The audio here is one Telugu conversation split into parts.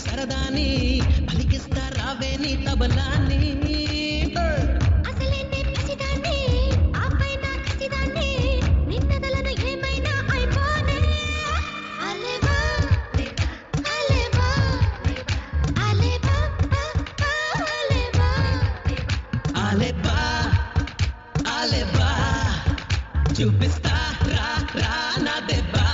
సరదాని పలికిస్తా రావే నీ తబలాని చూపిస్తా రా రా నా దెబ్బా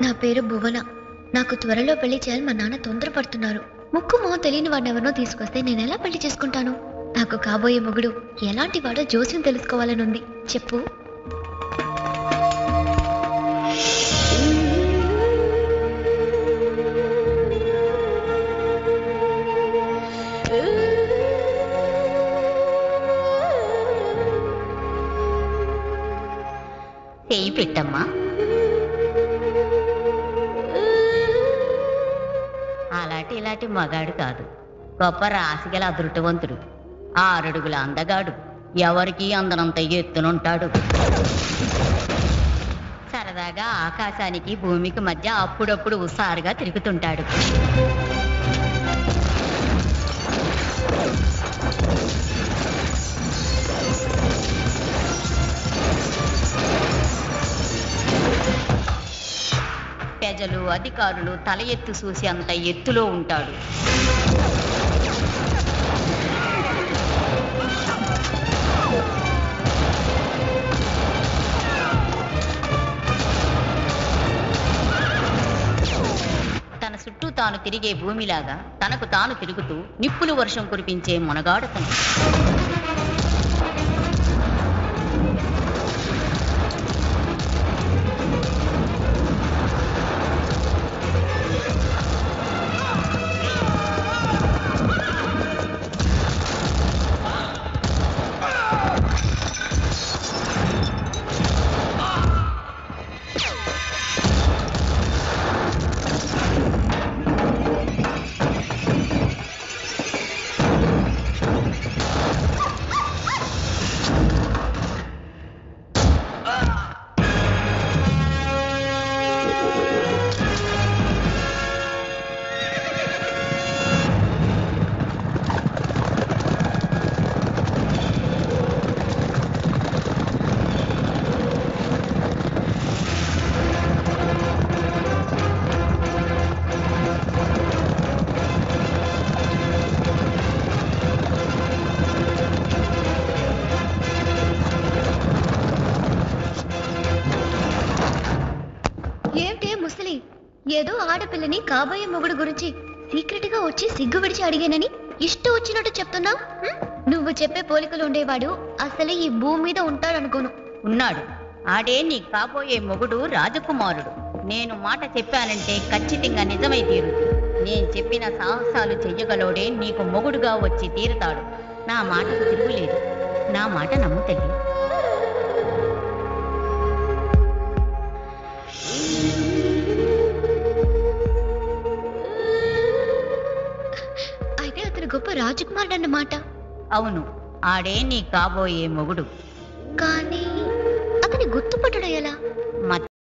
నా పేరు భువన. నాకు త్వరలో పెళ్లి చేయాలి మా నాన్న తొందరపడుతున్నారు. ముక్కు మొహం తెలియని వాడిని ఎవరినో తీసుకొస్తే నేను ఎలా పెళ్లి చేసుకుంటాను? నాకు కాబోయే మొగుడు ఎలాంటి వాడో జోస్యం తెలుసుకోవాలని ఉంది. చెప్పు. చేయి పెట్టమ్మా. అలాంటి ఇలాంటి మగాడు కాదు, గొప్ప రాసిగల అదృష్టవంతుడు, 6 అడుగుల అందగాడు, ఎవరికి అందనంత ఎత్తునుంటాడు. సరదాగా ఆకాశానికి భూమికి మధ్య అప్పుడప్పుడు ఉసారుగా తిరుగుతుంటాడు. ప్రజలు అధికారులు తల ఎత్తు చూసి అంత ఎత్తులో ఉంటాడు. తన చుట్టూ తాను తిరిగే భూమిలాగా తనకు తాను తిరుగుతూ నిప్పులు వర్షం కురిపించే మునగాడుతను. ఏదో ఆడపిల్లని కాబోయే మొగుడు గురించి సీక్రెట్ గా వచ్చి సిగ్గు విడిచి అడిగానని ఇష్టం వచ్చినట్టు చెప్తున్నావు. నువ్వు చెప్పే పోలికలు ఉండేవాడు అసలే ఈ భూమి మీద ఉంటాడనుకోను. ఉన్నాడు. ఆడే నీ కాబోయే మొగుడు రాజకుమారుడు. నేను మాట చెప్పానంటే ఖచ్చితంగా నిజమై తీరుతుంది. నేను చెప్పిన సాహసాలు చెయ్యగలోడే నీకు మొగుడుగా వచ్చి తీరుతాడు. నా మాటకు తిరుగులేదు. నా మాట నమ్ము తల్లి. అయితే అతను గొప్ప రాజకుమారుడు అన్నమాట. అవును, ఆడే నీ కాబోయే మొగుడు. కానీ